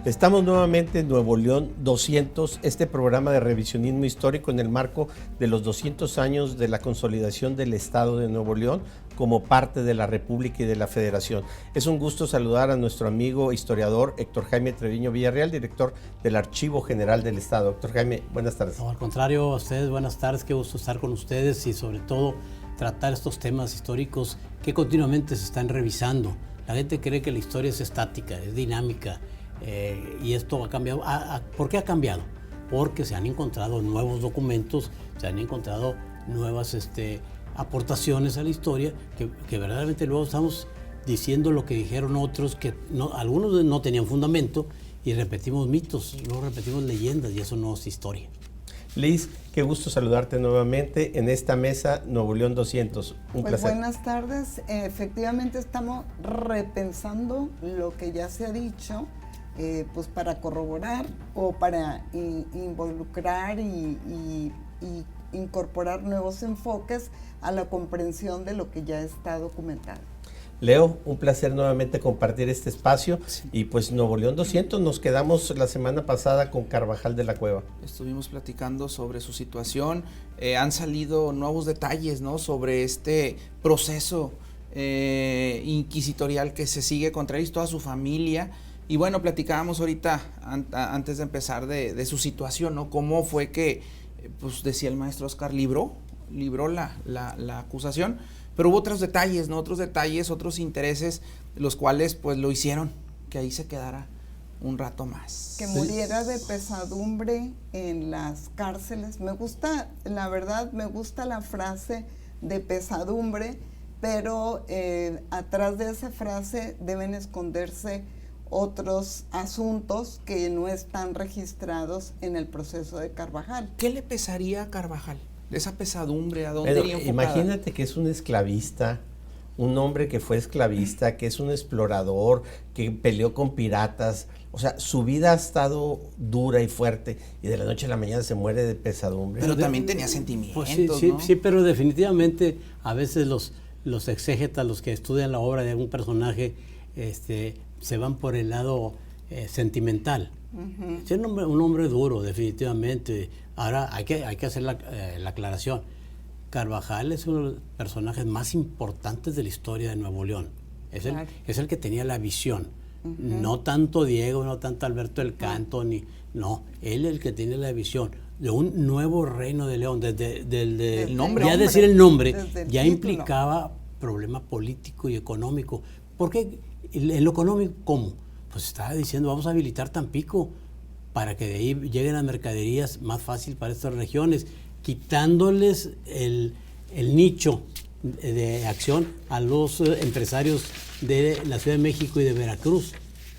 Estamos nuevamente en Nuevo León 200, este programa de revisionismo histórico en el marco de los 200 años de la consolidación del Estado de Nuevo León como parte de la República y de la Federación. Es un gusto saludar a nuestro amigo historiador Héctor Jaime Treviño Villarreal, director del Archivo General del Estado. Héctor Jaime, buenas tardes. No, al contrario, a ustedes, buenas tardes, qué gusto estar con ustedes y sobre todo tratar estos temas históricos que continuamente se están revisando. La gente cree que la historia es estática, es dinámica. Y esto ha cambiado. ¿Por qué ha cambiado? Porque se han encontrado nuevos documentos, se han encontrado nuevas aportaciones a la historia, que verdaderamente luego estamos diciendo lo que dijeron otros, que algunos no tenían fundamento, y repetimos mitos, luego repetimos leyendas, y eso no es historia. Liz, qué gusto saludarte nuevamente en esta mesa Nuevo León 200. Un placer. Buenas tardes. Efectivamente estamos repensando lo que ya se ha dicho, pues para corroborar o para involucrar y incorporar nuevos enfoques a la comprensión de lo que ya está documentado. Leo, un placer nuevamente compartir este espacio. Sí. Y pues Nuevo León 200, nos quedamos la semana pasada con Carvajal de la Cueva. Estuvimos platicando sobre su situación, han salido nuevos detalles, ¿no?, sobre este proceso inquisitorial que se sigue contra él y toda su familia. Y bueno, platicábamos ahorita, antes de empezar, de su situación, ¿no? Cómo fue que, pues decía el maestro Oscar, libró la acusación, pero hubo otros detalles, ¿no? Otros intereses, los cuales pues lo hicieron que ahí se quedara un rato más. Que muriera de pesadumbre en las cárceles. La verdad, me gusta la frase de pesadumbre, pero atrás de esa frase deben esconderse otros asuntos que no están registrados en el proceso de Carvajal. ¿Qué le pesaría a Carvajal? Esa pesadumbre, ¿a dónde iría enfocada? Imagínate que es un esclavista, un hombre que fue esclavista, que es un explorador, que peleó con piratas. O sea, su vida ha estado dura y fuerte y de la noche a la mañana se muere de pesadumbre. Pero también tenía sentimientos, pues sí, ¿no? Sí, pero definitivamente a veces los exégetas, los que estudian la obra de un personaje, se van por el lado sentimental. Uh-huh. Es un hombre duro, definitivamente. Ahora hay que hacer la aclaración. Carvajal es uno de los personajes más importantes de la historia de Nuevo León. Es el que tenía la visión. Uh-huh. No tanto Diego, no tanto Alberto del Canto, él es el que tiene la visión de un nuevo reino de León. Desde el nombre. Ya decir el nombre ya implicaba problema político y económico. ¿Por qué? En lo económico, ¿cómo? Pues estaba diciendo, vamos a habilitar Tampico para que de ahí lleguen las mercaderías más fácil para estas regiones, quitándoles el nicho de acción a los empresarios de la Ciudad de México y de Veracruz,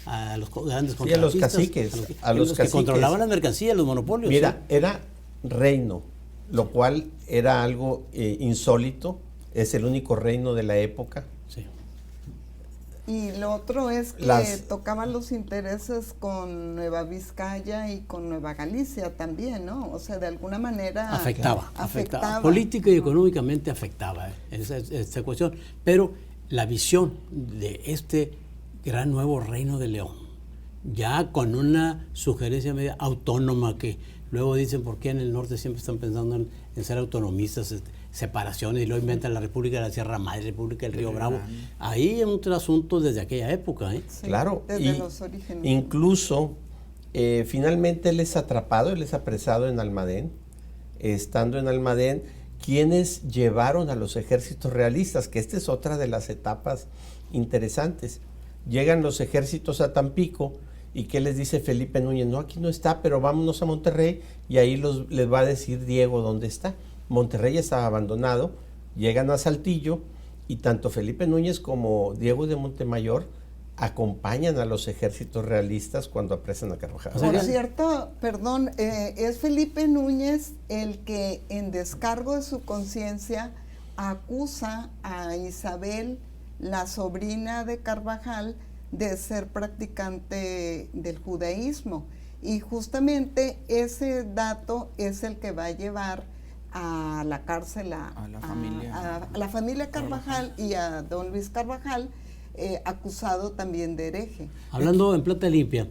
a los grandes contratistas. Sí, a los caciques. A los que controlaban las mercancías, los monopolios. Mira, era reino, lo cual era algo insólito, es el único reino de la época. Sí. Y lo otro es que tocaban los intereses con Nueva Vizcaya y con Nueva Galicia también, ¿no? O sea, de alguna manera afectaba. Política y económicamente afectaba esta cuestión. Pero la visión de este gran nuevo reino de León, ya con una sugerencia media autónoma, que luego dicen por qué en el norte siempre están pensando en ser autonomistas, separaciones, y luego inventan la República de la Sierra Madre, República del Río Bravo. Ahí hay un asunto desde aquella época. Sí, claro, desde los orígenes. Incluso, finalmente él es atrapado, él es apresado en Almadén. Estando en Almadén, quienes llevaron a los ejércitos realistas, que esta es otra de las etapas interesantes. Llegan los ejércitos a Tampico, y ¿qué les dice Felipe Núñez? No, aquí no está, pero vámonos a Monterrey, y ahí les va a decir Diego dónde está. Monterrey estaba abandonado, llegan a Saltillo y tanto Felipe Núñez como Diego de Montemayor acompañan a los ejércitos realistas cuando apresan a Carvajal. Por cierto, perdón, es Felipe Núñez el que en descargo de su conciencia acusa a Isabel, la sobrina de Carvajal, de ser practicante del judaísmo. Y justamente ese dato es el que va a llevar a la cárcel a la familia Carvajal y a don Luis Carvajal, acusado también de hereje. Hablando en plata limpia,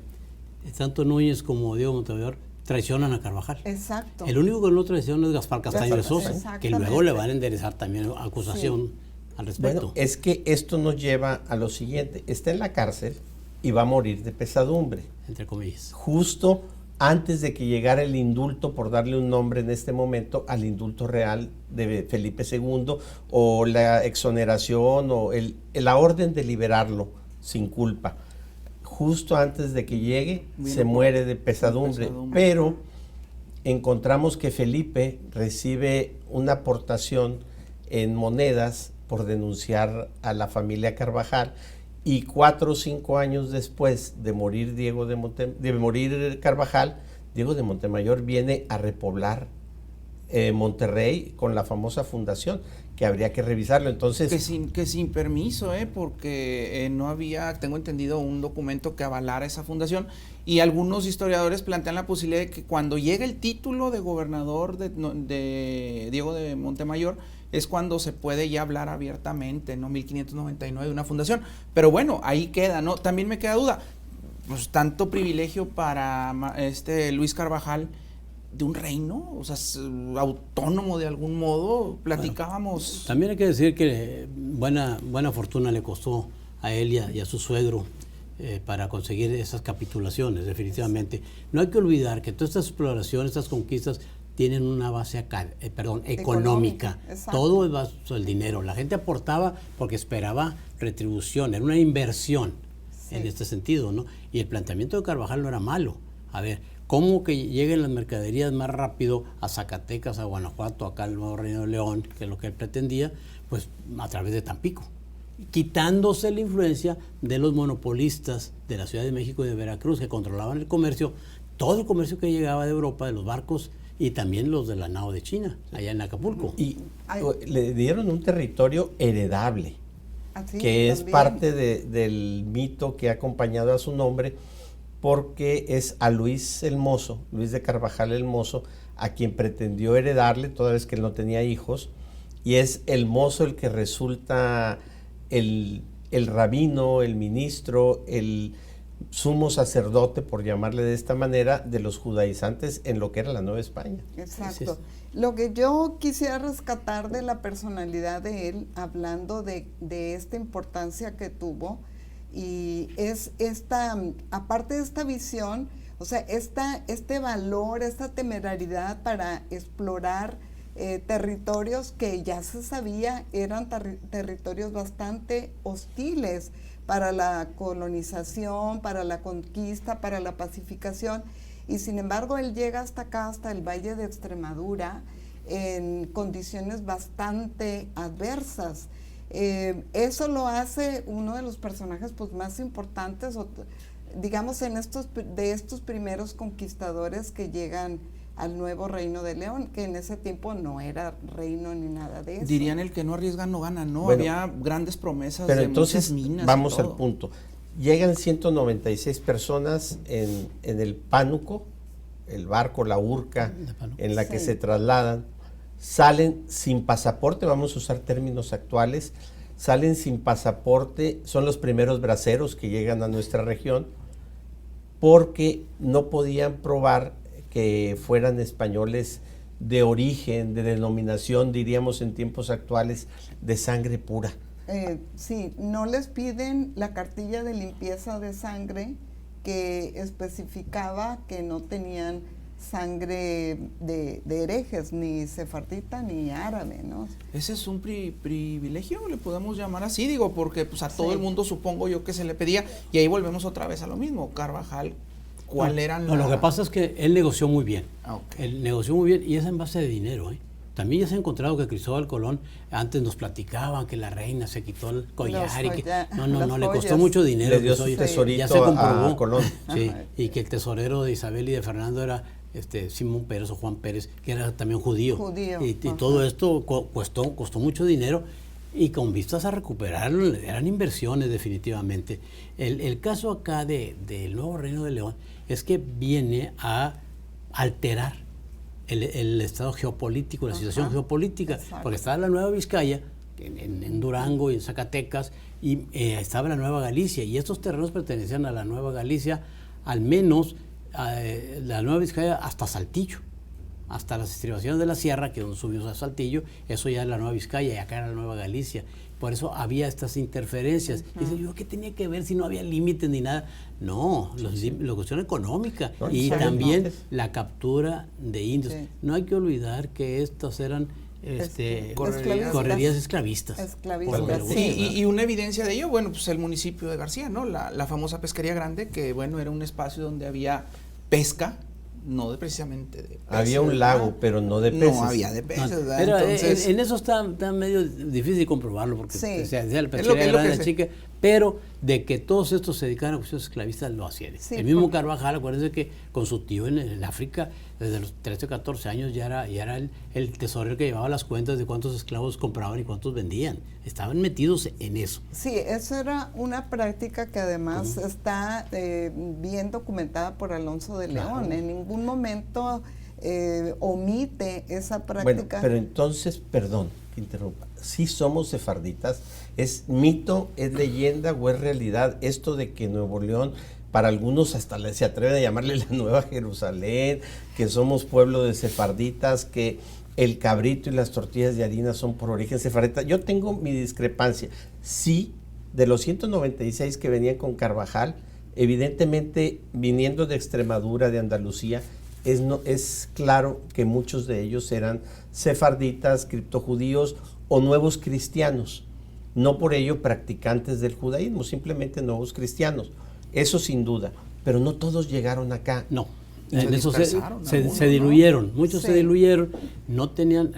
tanto Núñez como Diego Montemayor traicionan a Carvajal. Exacto. El único que no traiciona es Gaspar Castaño de Sosa, que luego Exactamente. le van a enderezar también acusación al respecto. Bueno, es que esto nos lleva a lo siguiente. Está en la cárcel y va a morir de pesadumbre. Entre comillas. Justo antes de que llegara el indulto, por darle un nombre en este momento, al indulto real de Felipe II, o la exoneración, o la orden de liberarlo sin culpa. Justo antes de que llegue, se muere de pesadumbre. Pero encontramos que Felipe recibe una aportación en monedas por denunciar a la familia Carvajal, y 4 o 5 años después de morir morir Carvajal, Diego de Montemayor viene a repoblar Monterrey con la famosa fundación, que habría que revisarlo. Entonces, que sin permiso, porque no había, tengo entendido, un documento que avalara esa fundación, y algunos historiadores plantean la posibilidad de que cuando llegue el título de gobernador de Diego de Montemayor, es cuando se puede ya hablar abiertamente, ¿no? 1599 de una fundación. Pero bueno, ahí queda, ¿no? También me queda duda, pues tanto privilegio para Luis Carvajal de un reino, o sea, autónomo de algún modo, platicábamos. Bueno, también hay que decir que buena fortuna le costó a él y a su suegro para conseguir esas capitulaciones, definitivamente. No hay que olvidar que todas estas exploraciones, estas conquistas, tienen una base económica. Todo es bajo el dinero. La gente aportaba porque esperaba retribución, era una inversión en este sentido, ¿no? Y el planteamiento de Carvajal no era malo. A ver, ¿cómo que lleguen las mercaderías más rápido a Zacatecas, a Guanajuato, acá al Nuevo Reino de León, que es lo que él pretendía? Pues a través de Tampico, quitándose la influencia de los monopolistas de la Ciudad de México y de Veracruz, que controlaban el comercio, todo el comercio que llegaba de Europa, de los barcos, y también los de la nao de China, allá en Acapulco. Y le dieron un territorio heredable, que es también parte del mito que ha acompañado a su nombre, porque es a Luis el Mozo, Luis de Carvajal el Mozo, a quien pretendió heredarle, toda vez que él no tenía hijos, y es el mozo el que resulta el rabino, el ministro, el sumo sacerdote, por llamarle de esta manera, de los judaizantes en lo que era la Nueva España. Exacto. Lo que yo quisiera rescatar de la personalidad de él, hablando de esta importancia que tuvo, y es aparte de esta visión, o sea, este valor, esta temerariedad para explorar territorios que ya se sabía eran territorios bastante hostiles para la colonización, para la conquista, para la pacificación, y sin embargo él llega hasta acá, hasta el Valle de Extremadura, en condiciones bastante adversas. Eso lo hace uno de los personajes pues más importantes, digamos, de estos primeros conquistadores que llegan al Nuevo Reino de León, que en ese tiempo no era reino ni nada de eso. Dirían el que no arriesga no gana, ¿no? Bueno, había grandes promesas pero de entonces, muchas minas. vamos al punto. Llegan 196 personas en el Pánuco, el barco, la urca en la que se trasladan, salen sin pasaporte, vamos a usar términos actuales, salen sin pasaporte, son los primeros braceros que llegan a nuestra región, porque no podían probar que fueran españoles de origen, de denominación, diríamos en tiempos actuales, de sangre pura. Sí, no les piden la cartilla de limpieza de sangre que especificaba que no tenían sangre de herejes, ni sefardita ni árabe, ¿no? Ese es un privilegio, le podemos llamar así, digo, porque pues a todo el mundo supongo yo que se le pedía, y ahí volvemos otra vez a lo mismo. Carvajal, ¿cuál eran No, lo que pasa es que él negoció muy bien. Okay. Él negoció muy bien y es en base de dinero, ¿eh? También ya se ha encontrado que Cristóbal Colón, antes nos platicaban que la reina se quitó el collar y que no, le costó mucho dinero. Le dio su tesorito ya se comprobó, a Colón. Sí, y que el tesorero de Isabel y de Fernando era Simón Pérez o Juan Pérez, que era también judío. Y todo esto costó mucho dinero, y con vistas a recuperarlo, eran inversiones definitivamente. El caso acá del Nuevo Reino de León es que viene a alterar el estado geopolítico, la situación geopolítica. Exacto. Porque estaba la Nueva Vizcaya, en Durango y en Zacatecas, y estaba la Nueva Galicia, y estos terrenos pertenecían a la Nueva Galicia, al menos la Nueva Vizcaya hasta Saltillo, hasta las estribaciones de la sierra, que donde subimos a Saltillo, eso ya es la Nueva Vizcaya y acá era la Nueva Galicia. Por eso había estas interferencias. Y dice, ¿yo qué tenía que ver si no había límites ni nada? No, la cuestión económica No, y ¿sabes? también No. la captura de indios. Sí. No hay que olvidar que estas eran correrías esclavistas. Esclavistas, Sí. Y una evidencia de ello, bueno, pues el municipio de García, ¿no? La famosa pesquería grande, que bueno, era un espacio donde había pesca, no precisamente de peces. Había un lago, pero no de peces. No había de peces, ¿verdad? Pero Entonces, en eso está medio difícil comprobarlo, porque Sí. sea la Es pesquería lo grande, que la sé. chica, pero de que todos estos se dedicaban a cuestiones esclavistas, lo hacían. Sí, el mismo porque- Carvajal, acuérdense que con su tío en el África, desde los 13 o 14 años ya era el tesorero que llevaba las cuentas de cuántos esclavos compraban y cuántos vendían. Estaban metidos en eso. Sí, eso era una práctica que además está bien documentada por Alonso de León. Claro. En ningún momento omite esa Bueno, práctica. pero entonces, perdón que interrumpa, ¿sí somos sefarditas? ¿Es mito, es leyenda o es realidad esto de que Nuevo León, para algunos hasta se atreven a llamarle la Nueva Jerusalén, que somos pueblo de sefarditas, que el cabrito y las tortillas de harina son por origen sefardita? Yo tengo mi discrepancia. Sí, de los 196 que venían con Carvajal, evidentemente viniendo de Extremadura, de Andalucía, es claro que muchos de ellos eran sefarditas, criptojudíos o nuevos cristianos, no por ello practicantes del judaísmo, simplemente nuevos cristianos, eso sin duda, pero no todos llegaron acá. No. Se En eso dispersaron algunos, se diluyeron, muchos Sí. se diluyeron, no tenían,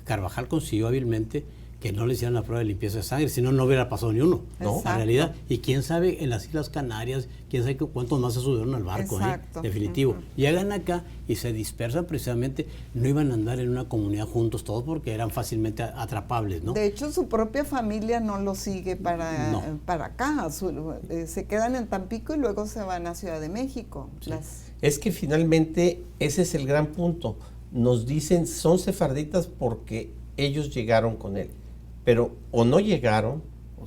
Carvajal consiguió hábilmente que no le hicieran la prueba de limpieza de sangre, si no, no hubiera pasado ni uno, ¿no? Exacto. En realidad, y quién sabe en las Islas Canarias, quién sabe cuántos más se subieron al barco, Exacto. definitivo. Ujú. Llegan acá y se dispersan precisamente, no iban a andar en una comunidad juntos todos porque eran fácilmente atrapables, ¿no? De hecho, su propia familia no lo sigue para acá. Se quedan en Tampico y luego se van a Ciudad de México. Sí. Es que finalmente ese es el gran punto. Nos dicen son sefarditas porque ellos llegaron con él, pero o no llegaron,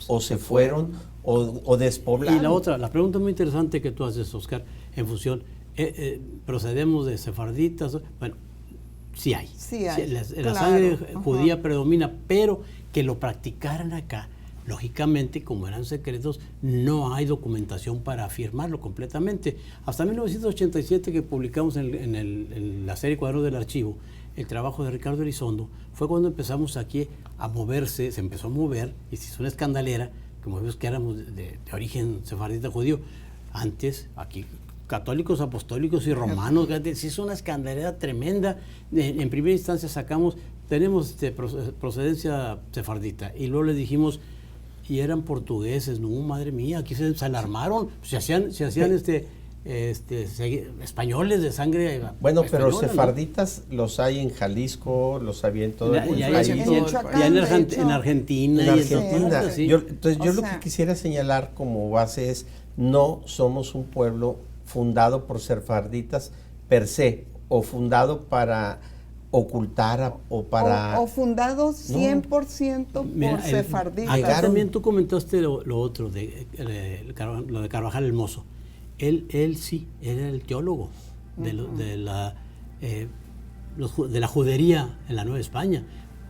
o se fueron, o despoblaron. Y la pregunta muy interesante que tú haces, Oscar, en función, procedemos de sefarditas, bueno, sí hay. Sí hay, la claro. sangre Ajá. judía predomina, pero que lo practicaran acá, lógicamente, como eran secretos, no hay documentación para afirmarlo completamente. Hasta 1987, que publicamos en la serie Cuadernos del Archivo, el trabajo de Ricardo Elizondo, fue cuando empezamos aquí a moverse, se empezó a mover, y se hizo una escandalera, como vimos que éramos de origen sefardita judío. Antes, aquí, católicos, apostólicos y romanos, se hizo una escandalera tremenda. En primera instancia tenemos procedencia sefardita, y luego les dijimos, y eran portugueses, no, madre mía, aquí se alarmaron, se hacían españoles de sangre. Bueno, pero española, ¿no? sefarditas los hay en Jalisco, los había en todo el Ya país. en Michoacán, de hecho. en Argentina. En y Argentina. partes, sí. Entonces, O yo lo sea, que quisiera señalar como base es, no somos un pueblo fundado por sefarditas per se, o fundado para ocultar o para... O fundado 100% Mira, por sefarditas. acá Llegaron- también tú comentaste lo otro, lo de Carvajal el Mozo. Él sí, era el teólogo de la judería en la Nueva España.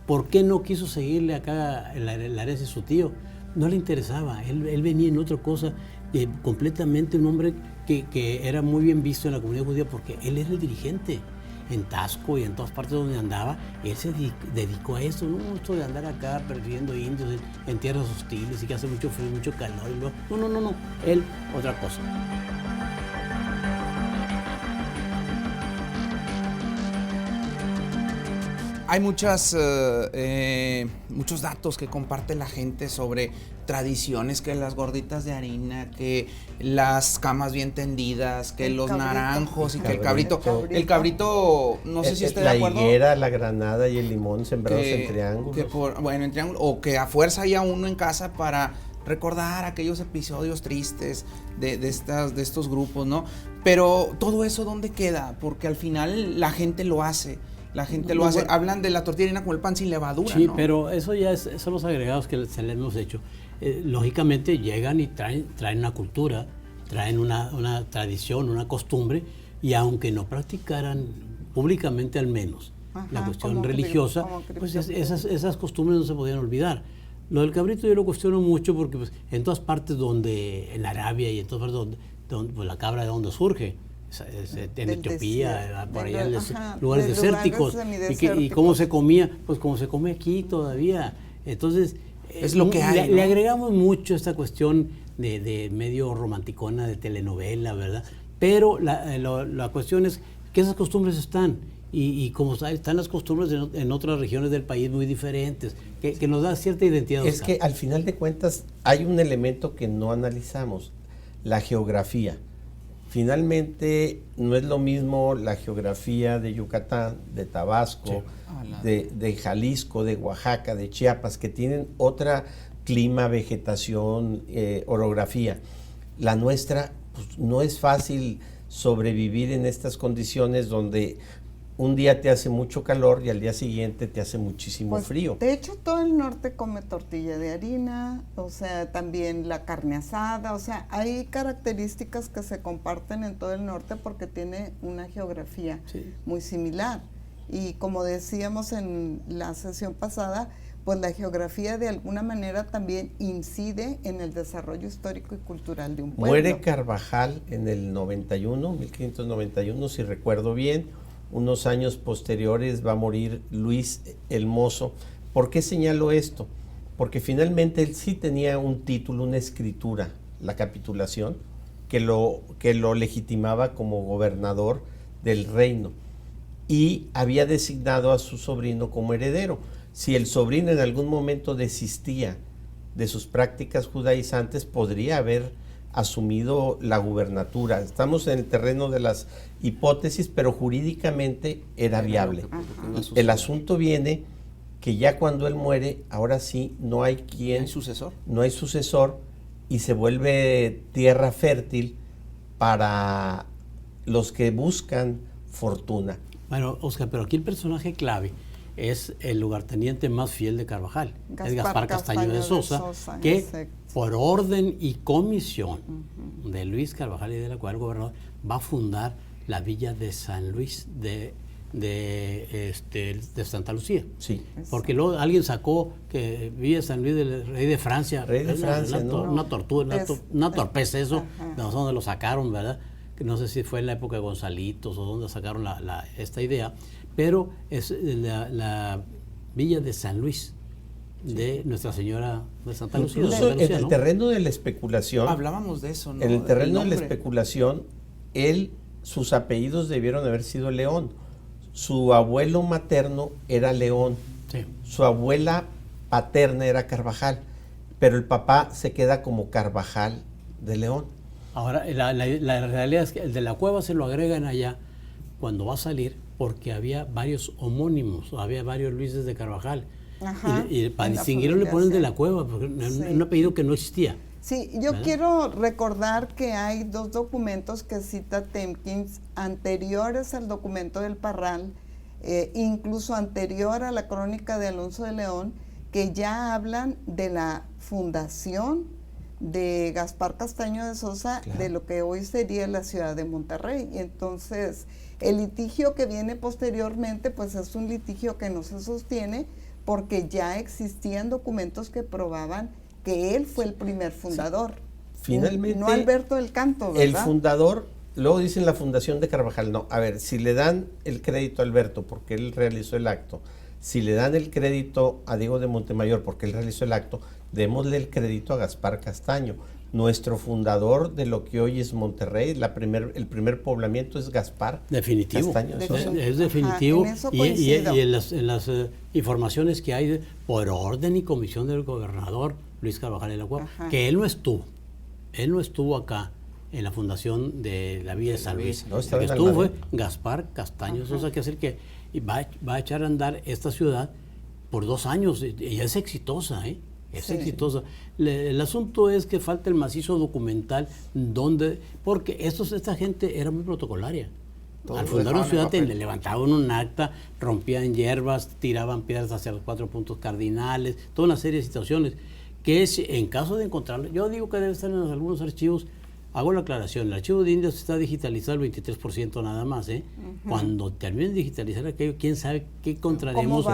¿Por qué no quiso seguirle acá la herencia de su tío? No le interesaba, él venía en otra cosa, completamente un hombre que era muy bien visto en la comunidad judía porque él era el dirigente. En Tasco y en todas partes donde andaba, él se dedicó a eso, no esto de andar acá persiguiendo indios en tierras hostiles y que hace mucho frío, mucho calor. No, él otra cosa. Hay muchos datos que comparte la gente sobre tradiciones, que las gorditas de harina, que las camas bien tendidas, que El los cabrito. naranjos y que el Cabrito. cabrito. El cabrito, no sé si esté de la acuerdo. higuera, la granada y el limón sembrados en triángulos. En triángulo, o que a fuerza haya uno en casa para recordar aquellos episodios tristes de estos grupos, ¿no? Pero todo eso, ¿dónde queda? Porque al final la gente lo hace. La gente lo hace. Bueno. Hablan de la tortilla de harina como el pan sin levadura, Sí, ¿no? pero eso ya son los agregados que se le hemos hecho. Lógicamente llegan y traen una cultura, traen una tradición, una costumbre, y aunque no practicaran públicamente al menos la cuestión religiosa, pues esas costumbres no se podían olvidar. Lo del cabrito yo lo cuestiono mucho porque pues, en todas partes en Arabia y en todas partes donde pues, la cabra de donde surge, en Etiopía, por allá en lugares desérticos, y cómo se comía, pues como se come aquí todavía. Entonces, es lo que hay, le agregamos mucho esta cuestión de medio romanticona, de telenovela, ¿verdad? Pero la cuestión es que esas costumbres están, y como están las costumbres en otras regiones del país muy diferentes, que nos da cierta identidad. Es que al final de cuentas hay un elemento que no analizamos, la geografía. Finalmente no es lo mismo la geografía de Yucatán, de Tabasco, de Jalisco, de Oaxaca, de Chiapas, que tienen otra clima, vegetación, orografía. La nuestra, pues, no es fácil sobrevivir en estas condiciones donde un día te hace mucho calor y al día siguiente te hace muchísimo frío. De hecho, todo el norte come tortilla de harina, o sea, también la carne asada, o sea, hay características que se comparten en todo el norte porque tiene una geografía muy similar. Y como decíamos en la sesión pasada, pues la geografía de alguna manera también incide en el desarrollo histórico y cultural de un pueblo. Muere Carvajal en el 1591, si recuerdo bien. Unos años posteriores va a morir Luis el Mozo. ¿Por qué señalo esto? Porque finalmente él sí tenía un título, una escritura, la capitulación, que lo legitimaba como gobernador del reino, y había designado a su sobrino como heredero. Si el sobrino en algún momento desistía de sus prácticas judaizantes, podría haber asumido la gubernatura. Estamos en el terreno de las hipótesis, pero jurídicamente era viable. El asunto viene que ya cuando él muere, ahora sí no hay no hay sucesor, y se vuelve tierra fértil para los que buscan fortuna. Bueno, Oscar, pero aquí el personaje clave es el lugarteniente más fiel de Carvajal, es Gaspar Castaño de Sosa, que por orden y comisión de Luis Carvajal y de la cual el gobernador va a fundar la villa de San Luis de Santa Lucía. Sí. Porque luego alguien sacó que Villa San Luis del rey de Francia. Rey de Francia, una tortura, una torpeza eso, de donde lo sacaron, ¿verdad? Que no sé si fue en la época de Gonzalitos o donde sacaron esta idea, pero es la villa de San Luis de Nuestra Señora de Santa Lucía. Incluso en el terreno de la especulación. Hablábamos de eso, ¿no? En el terreno de la especulación, sus apellidos debieron haber sido León. Su abuelo materno era León. Sí. Su abuela paterna era Carvajal, pero el papá se queda como Carvajal de León. Ahora, la realidad es que el de la cueva se lo agregan allá cuando va a salir, porque había varios homónimos, había varios Luises de Carvajal. Y para distinguirlo le ponen de la cueva, porque un apellido que no existía. Sí, yo quiero recordar que hay dos documentos que cita Temkins, anteriores al documento del Parral, incluso anterior a la crónica de Alonso de León, que ya hablan de la fundación de Gaspar Castaño de Sosa, de lo que hoy sería la ciudad de Monterrey. Y entonces, el litigio que viene posteriormente, pues es un litigio que no se sostiene, porque ya existían documentos que probaban que él fue el primer fundador. Finalmente, no Alberto del Canto, ¿verdad? El fundador, luego dicen la fundación de Carvajal. No, a ver, si le dan el crédito a Alberto porque él realizó el acto, si le dan el crédito a Diego de Montemayor porque él realizó el acto, démosle el crédito a Gaspar Castaño, nuestro fundador de lo que hoy es Monterrey. El primer poblamiento es Gaspar Castaño de Sosa. Es definitivo. Y en las informaciones que hay por orden y comisión del gobernador Luis Carvajal de la Cueva, que él no estuvo acá en la fundación de la Villa de San Luis. No, el que estuvo fue Gaspar Castaño de Sosa, que es el que va a echar a andar esta ciudad por 2 años. Y es exitosa, ¿eh? Es exitosa. El asunto es que falta el macizo documental porque esta gente era muy protocolaria. Al fundar una ciudad le levantaban un acta, rompían hierbas, tiraban piedras hacia los 4 puntos cardinales, toda una serie de situaciones que en caso de encontrarlo, yo digo que debe estar en algunos archivos hago la aclaración, el archivo de indios está digitalizado el 23% nada más, ¿eh? Cuando terminen de digitalizar aquello, quién sabe qué encontraremos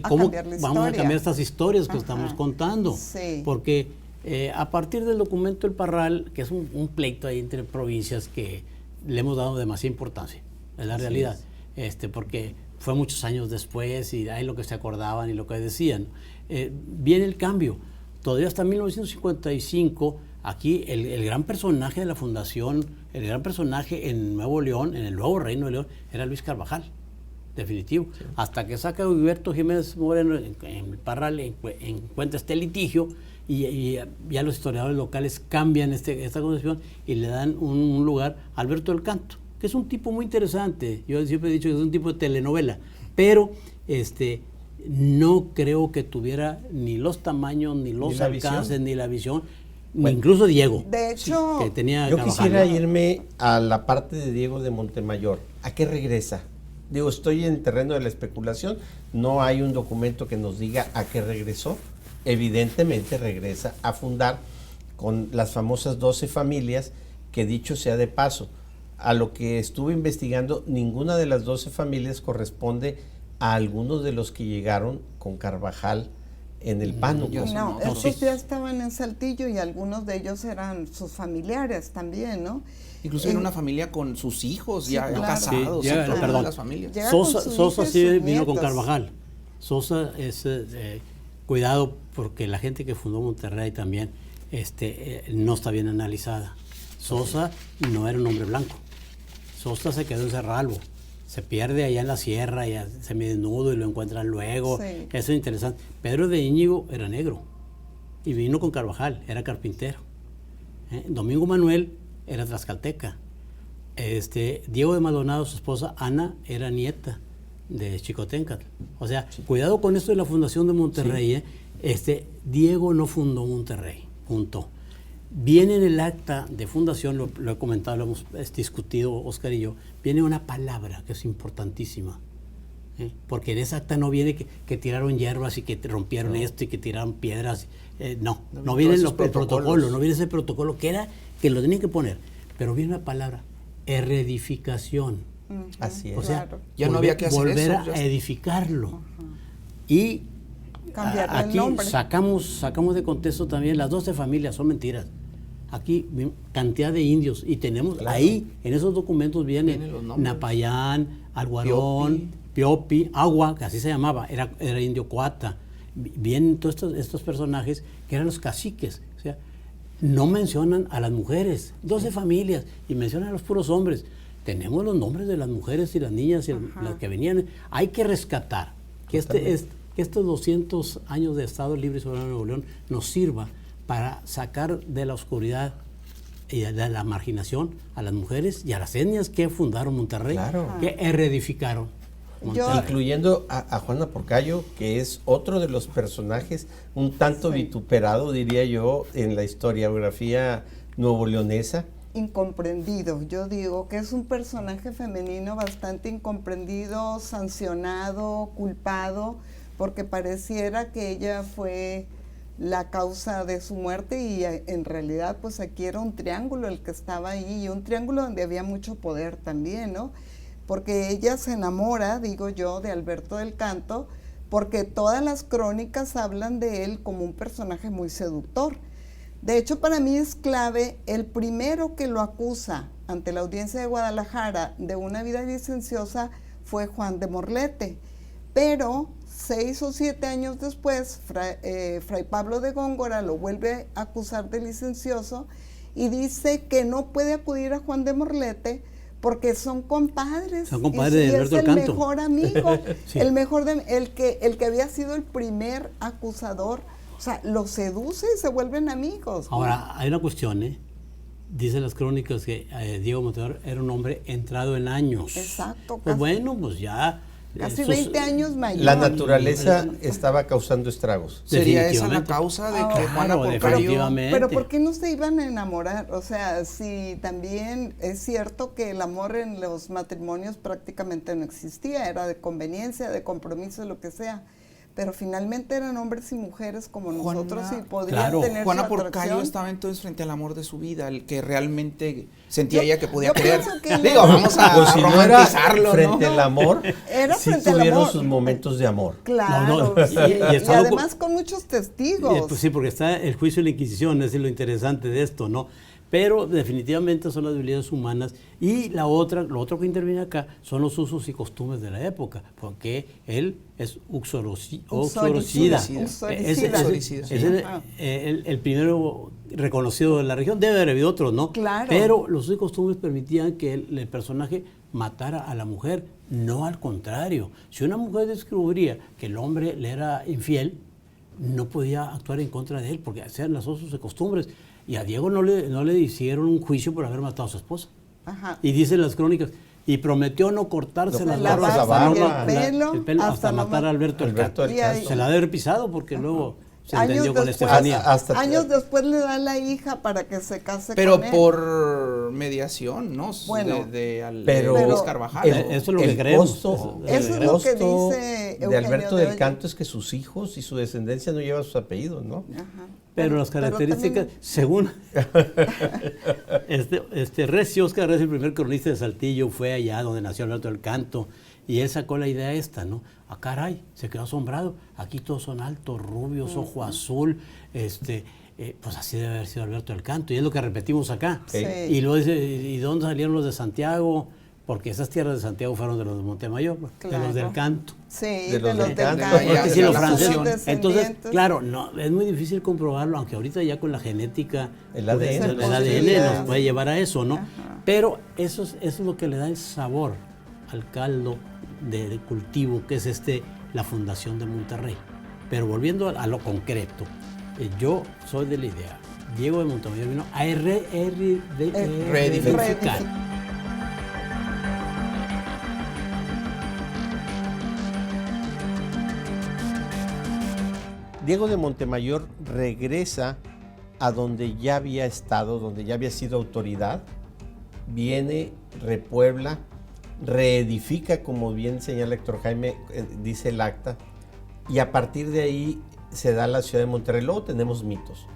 cómo vamos a cambiar estas historias que estamos contando. Sí. Porque a partir del documento del Parral, que es un pleito ahí entre provincias que le hemos dado demasiada importancia, es la realidad, porque fue muchos años después y hay lo que se acordaban y lo que decían. Viene el cambio. Todavía hasta 1955, aquí el gran personaje de la fundación, el gran personaje en Nuevo León, en el nuevo Reino de León, era Luis Carvajal, definitivo. Sí. Hasta que saca Heriberto Jiménez Moreno en Parral, encuentra este litigio y ya los historiadores locales cambian esta concepción y le dan un lugar a Alberto del Canto, que es un tipo muy interesante. Yo siempre he dicho que es un tipo de telenovela, pero no creo que tuviera ni los tamaños, ni los alcances, ni la visión, ni incluso Diego. De hecho, que tenía yo quisiera irme a la parte de Diego de Montemayor. ¿A qué regresa? Digo, estoy en terreno de la especulación, no hay un documento que nos diga a qué regresó. Evidentemente regresa a fundar con las famosas 12 familias, que dicho sea de paso, a lo que estuve investigando, ninguna de las 12 familias corresponde a algunos de los que llegaron con Carvajal en el pánuco. No, estos ya estaban en Saltillo y algunos de ellos eran sus familiares también, ¿no? Incluso en una familia con sus hijos, ya claro. Casados, sí, perdón, las familias. Sosa sí vino nietos. Con Carvajal. Sosa es cuidado porque la gente que fundó Monterrey también no está bien analizada. Sosa no era un hombre blanco. Sosa se quedó en Cerralbo. Se pierde allá en la sierra, ya semidesnudo y lo encuentran luego. Sí. Eso es interesante. Pedro de Íñigo era negro y vino con Carvajal, era carpintero. Domingo Manuel era tlaxcalteca. Diego de Maldonado, su esposa Ana, era nieta de Xicoténcatl. O sea, sí. Cuidado con esto de la fundación de Monterrey. Sí. Diego no fundó Monterrey, punto. Viene en el acta de fundación, lo he comentado, lo hemos discutido Oscar y yo, viene una palabra que es importantísima. Porque en esa acta no viene que tiraron hierbas y que rompieron esto y que tiraron piedras. No viene el protocolo, no viene ese protocolo que era que lo tenían que poner. Pero viene una palabra, reedificación. Así es. O sea, claro. Ya no había que hacer volver eso, a edificarlo. Y aquí sacamos de contexto también las 12 familias, son mentiras. Aquí cantidad de indios y tenemos ahí, en esos documentos vienen Napayán, Alguarón, Piopi, Agua, que así se llamaba, era indio Coata. Vienen todos estos personajes que eran los caciques. O sea, no mencionan a las mujeres, 12 familias, y mencionan a los puros hombres. Tenemos los nombres de las mujeres y las niñas y las que venían. Hay que rescatar que estos 200 años de Estado Libre y Soberano de Nuevo León nos sirva para sacar de la oscuridad y de la marginación a las mujeres y a las etnias que fundaron Monterrey, que reedificaron Monterrey. Incluyendo a Juana Porcayo, que es otro de los personajes un tanto vituperado, diría yo, en la historiografía nuevoleonesa. Incomprendido, yo digo que es un personaje femenino bastante incomprendido, sancionado, culpado, porque pareciera que ella fue la causa de su muerte y en realidad pues aquí era un triángulo el que estaba ahí, y un triángulo donde había mucho poder también, ¿no? Porque ella se enamora, digo yo, de Alberto del Canto, porque todas las crónicas hablan de él como un personaje muy seductor. De hecho, para mí es clave, el primero que lo acusa ante la audiencia de Guadalajara de una vida licenciosa fue Juan de Morlete, pero 6 o 7 años después, Fray Pablo de Góngora lo vuelve a acusar de licencioso y dice que no puede acudir a Juan de Morlete porque son compadres. Son compadres de Alberto del Canto. Es el mejor amigo, sí. el que había sido el primer acusador. O sea, los seduce y se vuelven amigos. Ahora, hay una cuestión, Dicen las crónicas que Diego Montemayor era un hombre entrado en años. Exacto. Pues bueno, pues ya... Casi 20 años mayor. La naturaleza estaba causando estragos. ¿Sería esa la causa de que Juana Porcayo? Pero ¿por qué no se iban a enamorar? O sea, si también es cierto que el amor en los matrimonios prácticamente no existía, era de conveniencia, de compromiso, lo que sea. pero finalmente eran hombres y mujeres como nosotros y podían claro, tener Juana su Porcayo atracción. estaba entonces frente al amor de su vida, el que realmente sentía ella que podía yo querer. pienso que Digo, vamos a Pues si no era romantizarlo, frente ¿no? al amor, Era sí frente al tuvieron amor. sus momentos de amor. Claro, No, sí. y y estaba además con muchos testigos. Pues sí, porque está el juicio de la Inquisición, es lo interesante de esto, ¿no? Pero definitivamente son las debilidades humanas. Y lo otro que interviene acá son los usos y costumbres de la época, porque él es uxoricida. Uxoricida. Es el primero reconocido de la región. Debe haber habido otros, ¿no? Claro. Pero los usos y costumbres permitían que el personaje matara a la mujer, no al contrario. Si una mujer descubría que el hombre le era infiel, no podía actuar en contra de él, porque eran las usos y costumbres. Y a Diego no le hicieron un juicio por haber matado a su esposa. Ajá. Y dicen las crónicas, y prometió no cortarse las la barbas barba, el pelo, hasta matar a Alberto el Casto. Casto. Se la debe haber pisado porque luego se Años entendió con después, Estefanía. años después le da la hija para que se case Pero con él. por mediación, ¿no? Bueno, pero Luis Carvajal. Eso es lo que creemos. Costo, Eso es el lo que costo dice Eugenio de Alberto de del Hoyos. Canto es que sus hijos y su descendencia no llevan sus apellidos, ¿no? Ajá. Pero las características, también- según Oscar Recio, el primer cronista de Saltillo, fue allá donde nació Alberto del Canto, y él sacó la idea esta, ¿no? Ah, caray, se quedó asombrado. Aquí todos son altos, rubios, ojo azul, pues así debe haber sido Alberto del Canto, y es lo que repetimos acá. Sí. Y luego dice, ¿y dónde salieron los de Santiago? Porque esas tierras de Santiago fueron de los de Montemayor, de Claro. los del Canto. Sí, de los del Canto. Canto. Porque sí, ya los la franceses. fusión. Entonces, claro, no, es muy difícil comprobarlo, aunque ahorita ya con la genética, El pues, ADN, el ¿no? ADN nos puede llevar a eso, ¿no? Ajá. Pero eso es lo que le da el sabor al caldo de cultivo, que es la fundación de Monterrey. Pero volviendo a lo concreto, yo soy de la idea, Diego de Montemayor vino a reedificar. Diego de Montemayor regresa a donde ya había estado, donde ya había sido autoridad, viene, repuebla, reedifica, como bien señala Héctor Jaime, dice el acta, y a partir de ahí se da la ciudad de Monterrey. Luego tenemos mitos.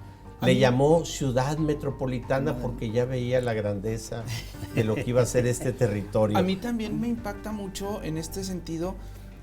Le llamó ciudad metropolitana porque ya veía la grandeza de lo que iba a ser este territorio. A mí también me impacta mucho en este sentido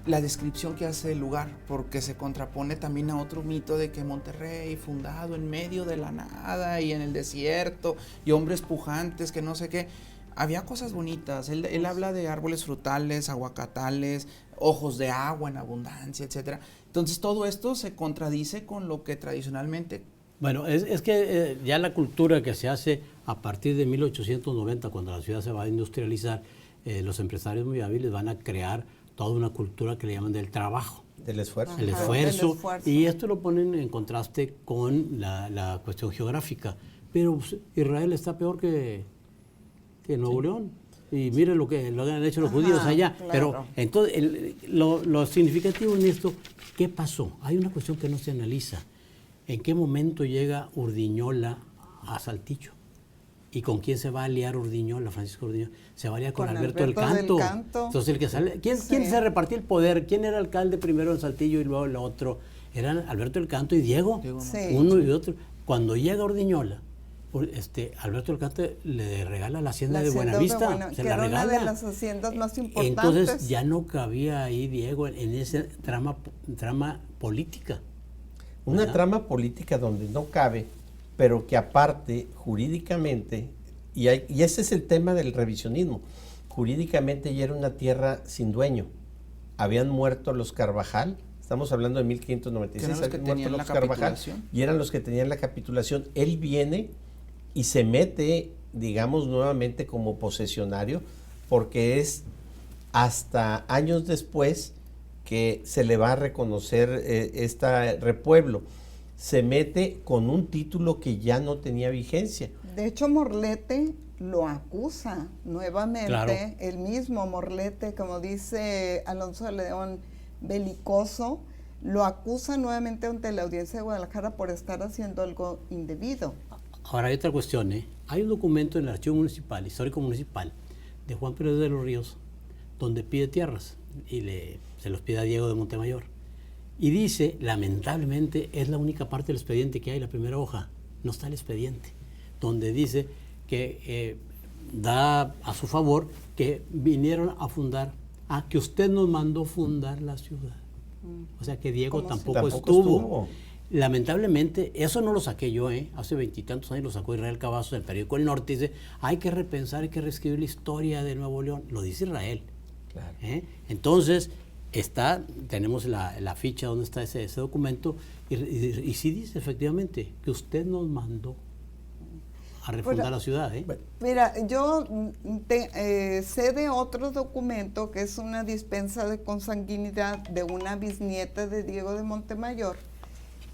la descripción que hace del lugar, porque se contrapone también a otro mito de que Monterrey, fundado en medio de la nada y en el desierto, y hombres pujantes, que no sé qué. Había cosas bonitas. Él habla de árboles frutales, aguacatales, ojos de agua en abundancia, etcétera. Entonces todo esto se contradice con lo que tradicionalmente... Bueno, es que ya la cultura que se hace a partir de 1890, cuando la ciudad se va a industrializar, los empresarios muy hábiles van a crear toda una cultura que le llaman del trabajo. Del esfuerzo. El Ajá, esfuerzo. el esfuerzo. Y esto lo ponen en contraste con la cuestión geográfica. Pero pues, Israel está peor que Nuevo León. Y miren lo que han hecho los Ajá, judíos allá. claro. Pero entonces, lo significativo en esto, ¿qué pasó? Hay una cuestión que no se analiza. ¿En qué momento llega Urdiñola a Saltillo? ¿Y con quién se va a aliar Urdiñola, Francisco Urdiñola? Se va a aliar con Alberto del Canto. Entonces, el que sale, ¿quién se repartía el poder? ¿Quién era alcalde primero en Saltillo y luego el otro? Eran Alberto del Canto y Diego, Sí. uno y otro. Cuando llega Urdiñola, Alberto del Canto le regala la hacienda de Buenavista, se que la era regala. una de las haciendas más importantes. Entonces ya no cabía ahí Diego en esa trama política. Una ¿verdad? trama política donde no cabe, pero que aparte, jurídicamente, y ese es el tema del revisionismo, jurídicamente ya era una tierra sin dueño. Habían muerto los Carvajal, estamos hablando de 1596, Que eran los que habían muerto tenían los la Carvajal, capitulación. y eran los que tenían la capitulación. Él viene y se mete, digamos, nuevamente como posesionario, porque es hasta años después que se le va a reconocer este repueblo. Se mete con un título que ya no tenía vigencia. De hecho, Morlete lo acusa nuevamente, Claro. el mismo Morlete, como dice Alonso de León, belicoso, lo acusa nuevamente ante la audiencia de Guadalajara por estar haciendo algo indebido. Ahora hay otra cuestión, Hay un documento en el Archivo Municipal, Histórico Municipal, de Juan Pérez de los Ríos, donde pide tierras y se los pide a Diego de Montemayor. Y dice, lamentablemente, es la única parte del expediente que hay, la primera hoja, no está el expediente, donde dice que da a su favor que vinieron a fundar, que usted nos mandó fundar la ciudad. O sea que Diego tampoco estuvo. Lamentablemente, eso no lo saqué yo, hace 20 y tantos años lo sacó Israel Cavazos en el periódico El Norte, dice, hay que repensar, hay que reescribir la historia de Nuevo León, lo dice Israel. Claro. Entonces, tenemos la ficha donde está ese documento, y sí dice efectivamente que usted nos mandó a refundar la ciudad. Mira, yo sé de otro documento que es una dispensa de consanguinidad de una bisnieta de Diego de Montemayor,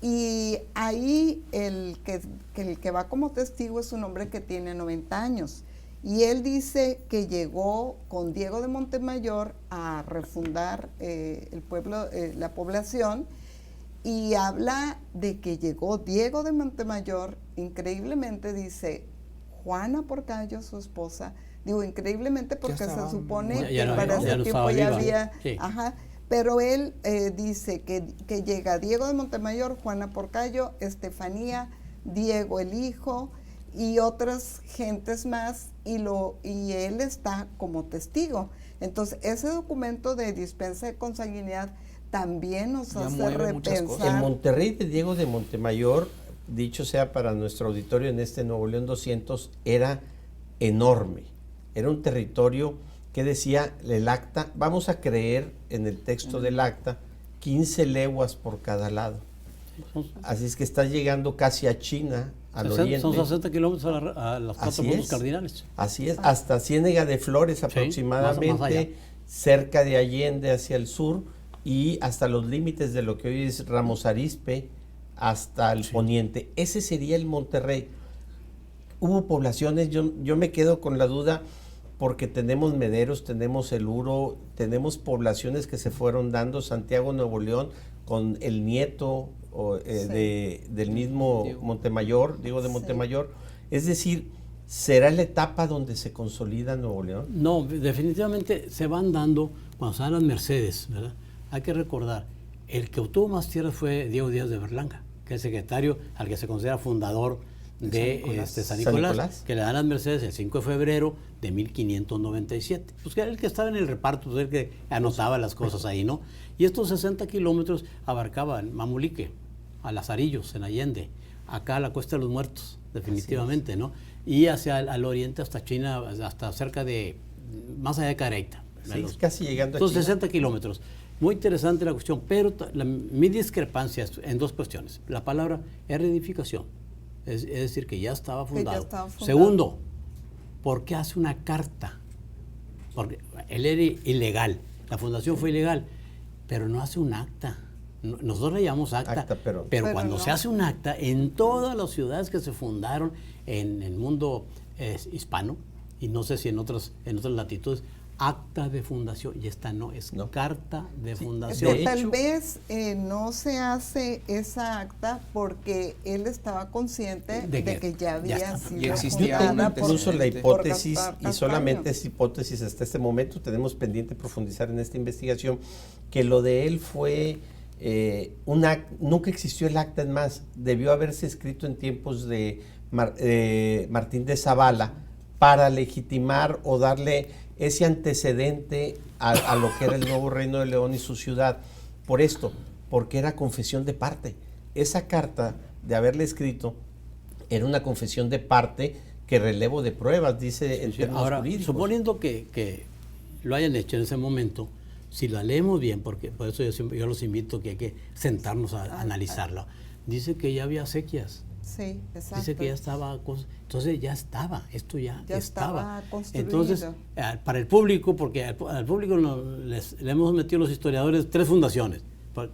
y ahí el que va como testigo es un hombre que tiene 90 años. Y él dice que llegó con Diego de Montemayor a refundar el pueblo, la población, y habla de que llegó Diego de Montemayor, increíblemente dice, Juana Porcayo, su esposa, digo increíblemente porque se supone que para ese tiempo ya había... Sí. Ajá, pero él dice que llega Diego de Montemayor, Juana Porcayo, Estefanía, Diego el hijo y otras gentes más, y él está como testigo. Entonces, ese documento de dispensa de consanguinidad también nos hace repensar. El Monterrey de Diego de Montemayor, dicho sea para nuestro auditorio en este Nuevo León 200, era enorme. Era un territorio que decía el acta, vamos a creer en el texto del acta, 15 leguas por cada lado. Así es que está llegando casi a China, al oriente. Son 60 kilómetros a los 4 puntos cardinales. Así es, hasta Ciénega de Flores aproximadamente, más allá. cerca de Allende hacia el sur y hasta los límites de lo que hoy es Ramos Arizpe hasta el poniente. Ese sería el Monterrey. Hubo poblaciones, yo me quedo con la duda porque tenemos Mederos, tenemos El Uro, tenemos poblaciones que se fueron dando, Santiago, Nuevo León, con el nieto del mismo Montemayor, Diego de Montemayor. Es decir, ¿será la etapa donde se consolida Nuevo León? No, definitivamente se van dando cuando se dan las Mercedes, ¿verdad? Hay que recordar, el que obtuvo más tierras fue Diego Díaz de Berlanga, que es secretario al que se considera fundador de San Nicolás, que le dan las Mercedes el 5 de febrero de 1597. Pues que era el que estaba en el reparto, pues el que anotaba las cosas ahí, ¿no? Y estos 60 kilómetros abarcaban Mamulique, a Lazarillos, en Allende, acá a la Cuesta de los Muertos, definitivamente, ¿no? Y hacia al oriente hasta China, hasta cerca de, más allá de Careita. Sí, casi llegando a China. Entonces 60 kilómetros. Muy interesante la cuestión, pero mi discrepancia es en dos cuestiones. La palabra es reedificación, es decir, que ya estaba fundado. Segundo, ¿por qué hace una carta? Porque él era ilegal, la fundación fue ilegal, pero no hace un acta. Nosotros le llamamos acta, pero cuando se hace un acta, en todas las ciudades que se fundaron en el mundo hispano, y no sé si en otras latitudes, acta de fundación, y esta no, es carta de fundación. Tal vez no se hace esa acta porque él estaba consciente de que ya había sido fundada. Incluso la hipótesis, y solamente es hipótesis hasta este momento, tenemos pendiente profundizar en esta investigación, que lo de él fue nunca existió el acta, en más, debió haberse escrito en tiempos de Martín de Zavala para legitimar o darle ese antecedente a lo que era el nuevo Reino de León y su ciudad. Por esto, porque era confesión de parte. Esa carta de haberle escrito era una confesión de parte que relevo de pruebas, dice en términos jurídicos. Suponiendo que lo hayan hecho en ese momento, si la leemos bien, porque por eso yo los invito que hay que sentarnos a analizarla, dice que ya había acequias. Sí, exacto. Dice que ya estaba, entonces ya estaba, esto ya estaba construido. Entonces, para el público, porque al público le hemos metido los historiadores 3 fundaciones,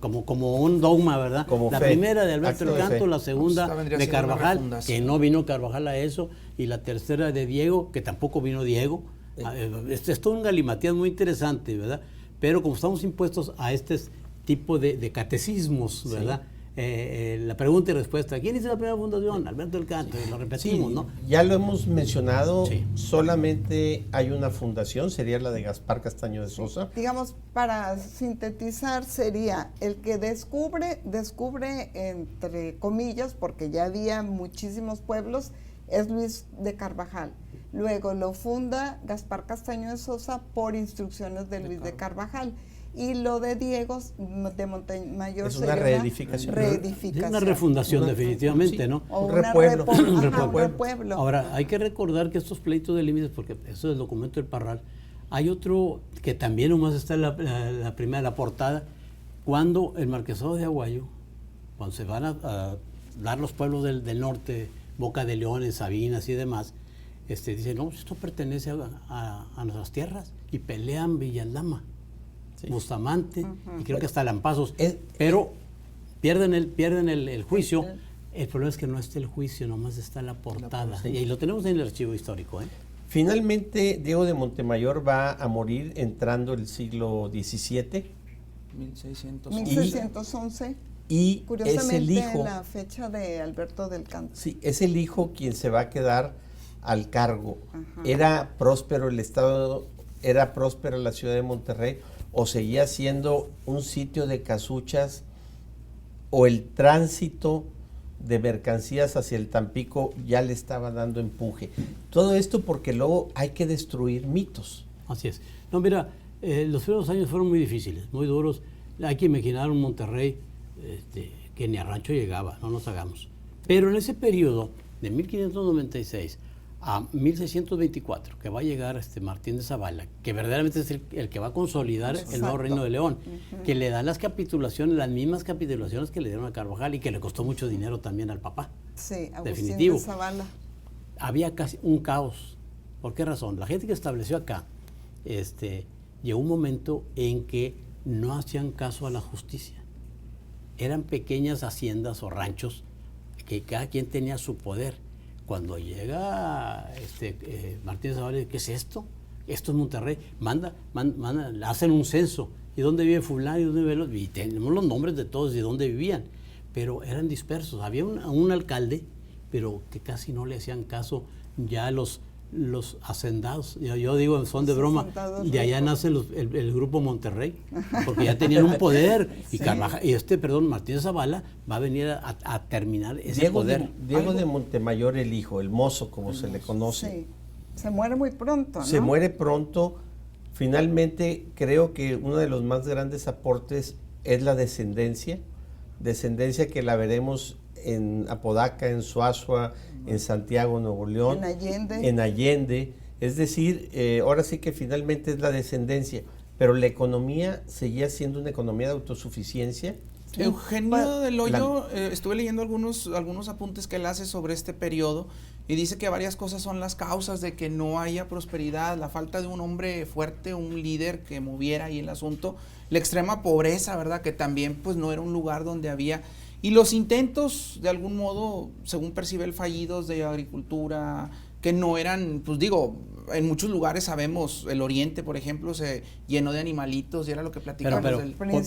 como un dogma, ¿verdad? Como la fe. Primera de Alberto del Canto, la segunda de Carvajal, que no vino Carvajal a eso, y la tercera de Diego, que tampoco vino Diego. Es todo un galimatías muy interesante, ¿verdad? Pero como estamos impuestos a este tipo de catecismos, ¿verdad? la pregunta y respuesta. ¿Quién hizo la primera fundación? Alberto del Canto, y lo repetimos, Sí, ¿no? ya lo hemos mencionado, Sí. solamente hay una fundación, sería la de Gaspar Castaño de Sosa. Digamos, para sintetizar, sería el que descubre entre comillas, porque ya había muchísimos pueblos, es Luis de Carvajal. Luego lo funda Gaspar Castaño de Sosa por instrucciones de Luis de Carvajal. Y lo de Diego de Montemayor Es una sería reedificación. Es una refundación, definitivamente, sí. ¿no? O Un una repueblo. Un un repueblo. repueblo. Ahora, hay que recordar que estos pleitos de límites, porque eso es el documento del Parral, hay otro que también nomás está en la primera, la portada, cuando el marquesado de Aguayo, cuando se van a dar los pueblos del norte, Boca de Leones, Sabinas y demás, dicen, no, esto pertenece a nuestras tierras, y pelean Villaldama, Bustamante, y creo que hasta Lampazos, pero pierden el juicio. El problema es que no está el juicio, nomás está la portada. Y lo tenemos en el archivo histórico. Finalmente, Diego de Montemayor va a morir entrando el siglo XVII. 1611. Y Curiosamente, es el hijo, la fecha de Alberto del Canto. sí, es el hijo quien se va a quedar al cargo. Ajá. Era próspero el estado, era próspera la ciudad de Monterrey, o seguía siendo un sitio de casuchas, o el tránsito de mercancías hacia el Tampico ya le estaba dando empuje. Todo esto porque luego hay que destruir mitos. Así es. No, mira, los primeros años fueron muy difíciles, muy duros. Hay que imaginar un Monterrey que ni a rancho llegaba, no nos hagamos. Pero en ese periodo, de 1596 a 1624, que va a llegar Martín de Zavala, que verdaderamente es el que va a consolidar el nuevo Reino de León, que le da las capitulaciones, las mismas capitulaciones que le dieron a Carvajal y que le costó mucho dinero también al papá. Sí, Agustín Definitivo. de Zavala. Había casi un caos. ¿Por qué razón? La gente que estableció acá, llegó un momento en que no hacían caso a la justicia. Eran pequeñas haciendas o ranchos que cada quien tenía su poder. Cuando llega Martín de Zavala, ¿qué es esto? Esto es Monterrey. Hacen un censo. ¿Y dónde vive fulano? ¿Y dónde vive el otro? Y tenemos los nombres de todos y dónde vivían. Pero eran dispersos. Había un alcalde, pero que casi no le hacían caso ya los hacendados. Yo digo, son de broma, de allá nace el grupo Monterrey, porque ya tenían un poder. Sí. Y Martín de Zavala va a venir a terminar ese poder. Diego de Montemayor, el hijo, el mozo, como se le conoce. Sí. Se muere muy pronto, ¿no? Se muere pronto. Finalmente, creo que uno de los más grandes aportes es la descendencia que la veremos en Apodaca, en Suazua, en Santiago, Nuevo León, en Allende. Es decir, ahora sí que finalmente es la descendencia, pero la economía seguía siendo una economía de autosuficiencia. Sí. Eugenio del Hoyo, estuve leyendo algunos apuntes que él hace sobre este periodo y dice que varias cosas son las causas de que no haya prosperidad, la falta de un hombre fuerte, un líder que moviera ahí el asunto, la extrema pobreza, ¿verdad? Que también pues no era un lugar donde había... Y los intentos, de algún modo, según percibe él, fallidos de agricultura, que no eran, pues digo, en muchos lugares sabemos, el oriente, por ejemplo, se llenó de animalitos y era lo que platicamos.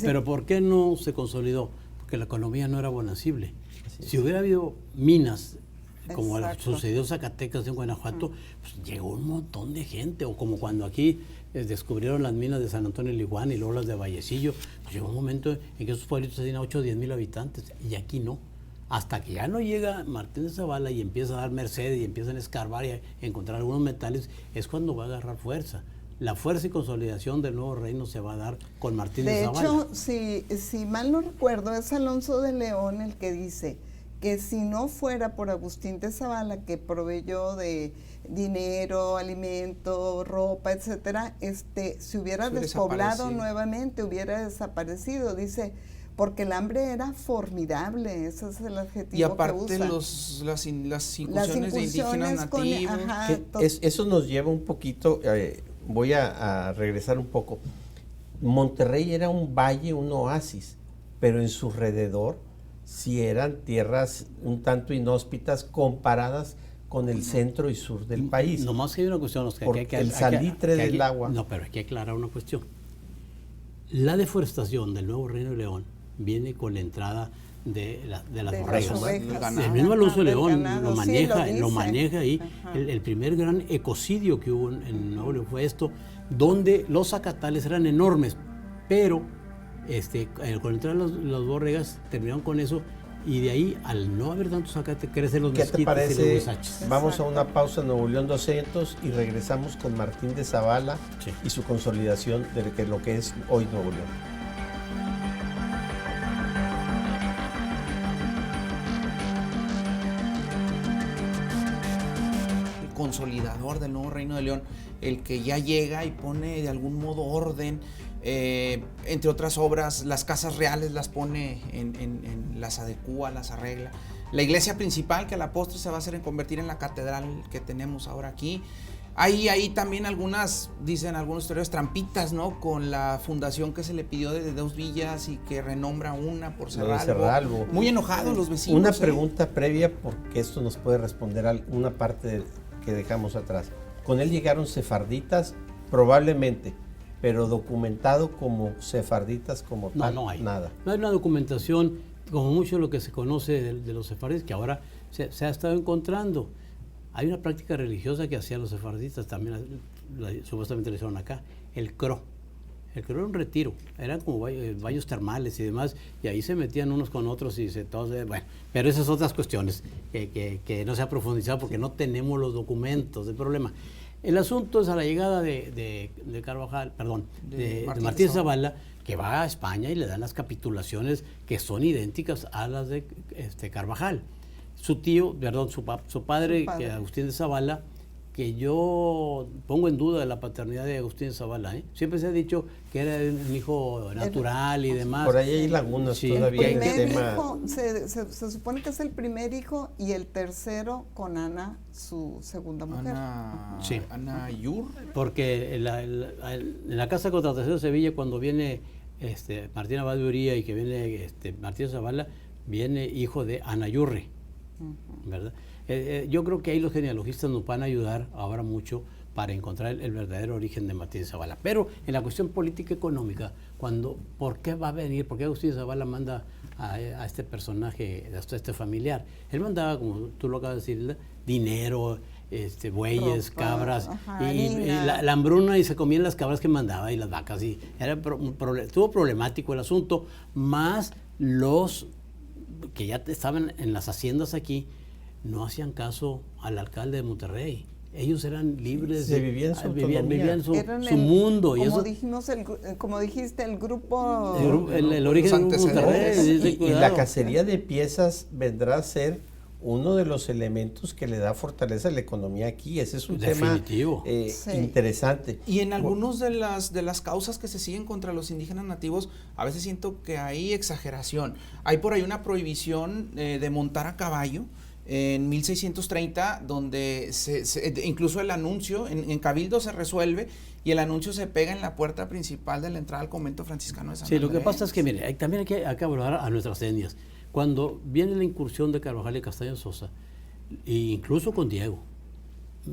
Pero ¿por qué no se consolidó? Porque la economía no era bonacible. Si hubiera habido minas, como sucedió en Zacatecas, en Guanajuato, pues llegó un montón de gente, o como cuando aquí descubrieron las minas de San Antonio Liguán y luego las de Vallecillo, pues llegó un momento en que esos pueblitos tenían 8 o 10 mil habitantes, y aquí no. Hasta que ya no llega Martín de Zavala y empieza a dar merced y empiezan a escarbar y a encontrar algunos metales, es cuando va a agarrar fuerza. La fuerza y consolidación del nuevo reino se va a dar con Martín de Zavala. De hecho, si mal no recuerdo, es Alonso de León el que dice que si no fuera por Agustín de Zavala, que proveyó de dinero, alimento, ropa, etcétera, se hubiera despoblado nuevamente, hubiera desaparecido, dice, porque el hambre era formidable, ese es el adjetivo y aparte que usa. las incursiones de indígenas nativos. Eso nos lleva un poquito, voy a regresar un poco. Monterrey era un valle, un oasis, pero en su alrededor sí eran tierras un tanto inhóspitas comparadas con el centro y sur del país. Nomás que hay una cuestión, Oscar, porque el salitre del agua. No, pero hay que aclarar una cuestión. La deforestación del nuevo Reino de León viene con la entrada de las De borregas. las ovejas. El mismo Alonso Del León ganado, lo sí, maneja ahí. Ajá. El primer gran ecocidio que hubo en Nuevo León fue esto, donde los zacatales eran enormes, pero con entrar las borregas terminaron con eso, y de ahí, al no haber tanto zacate, crecen los ¿Qué te mezquites y parece? los huizaches. Vamos a una pausa en Nuevo León 200 y regresamos con Martín de Zavala Sí. y su consolidación de lo que es hoy Nuevo León. El consolidador del nuevo Reino de León, el que ya llega y pone de algún modo orden, entre otras obras, las casas reales las pone las adecúa, las arregla. La iglesia principal, que a la postre se va a hacer en convertir en la catedral que tenemos ahora aquí. Hay también dicen algunos historiadores, trampitas, ¿no? Con la fundación que se le pidió de Dos Villas y que renombra una por Lo de Cerralbo. Cerralbo. Muy enojados los vecinos. Una pregunta previa, porque esto nos puede responder a una parte que dejamos atrás. ¿Con él llegaron sefarditas? Probablemente, pero documentado como sefarditas como tal, No hay. nada. No hay una documentación, como mucho lo que se conoce de los sefardíes, que ahora se ha estado encontrando. Hay una práctica religiosa que hacían los sefardistas, también supuestamente lo hicieron acá, el cro. El cro era un retiro, eran como baños termales y demás, y ahí se metían unos con otros y bueno, pero esas otras cuestiones que no se ha profundizado porque no tenemos los documentos del problema. El asunto es a la llegada de Carvajal, perdón, de Martín Zavala, que va a España y le dan las capitulaciones que son idénticas a las de Carvajal. Su tío, perdón, su padre, que Agustín de Zavala, que yo pongo en duda la paternidad de Agustín de Zavala, ¿eh? Siempre se ha dicho que era un hijo natural y demás. Por ahí hay lagunas Sí. todavía en el primer tema. hijo, se supone que es el primer hijo y el tercero con Ana, su segunda mujer. Sí. Ana Yur. Porque en la Casa de Contratación de Sevilla, cuando viene Martín Abad de Uría y que viene Martín Zavala, viene hijo de Ana Yurre, ¿verdad? Yo creo que ahí los genealogistas nos van a ayudar ahora mucho para encontrar el verdadero origen de Martín Zavala. Pero en la cuestión política económica, ¿por qué va a venir? ¿Por qué Agustín Zavala manda a este personaje, a este familiar? Él mandaba, como tú lo acabas de decir, dinero, bueyes, Ropa, cabras, ajá, y harina. la hambruna, y se comían las cabras que mandaba y las vacas. Y estuvo problemático el asunto, más los que ya estaban en las haciendas aquí no hacían caso al alcalde de Monterrey. Ellos eran libres, Vivían su autonomía. vivían su Eran mundo. Y como eso, dijimos, como dijiste, el grupo... el origen de Monterrey. Y la cacería de piezas vendrá a ser uno de los elementos que le da fortaleza a la economía aquí. Ese es un Definitivo. tema Sí. interesante. Y en algunos de las causas que se siguen contra los indígenas nativos, a veces siento que hay exageración. Hay por ahí una prohibición de montar a caballo en 1630, donde incluso el anuncio, en Cabildo se resuelve y el anuncio se pega en la puerta principal de la entrada al convento franciscano de San Sí, Andrés. lo que pasa es que, mire, también hay que hablar a nuestras etnias. Cuando viene la incursión de Carvajal y Castaño Sosa, e incluso con Diego,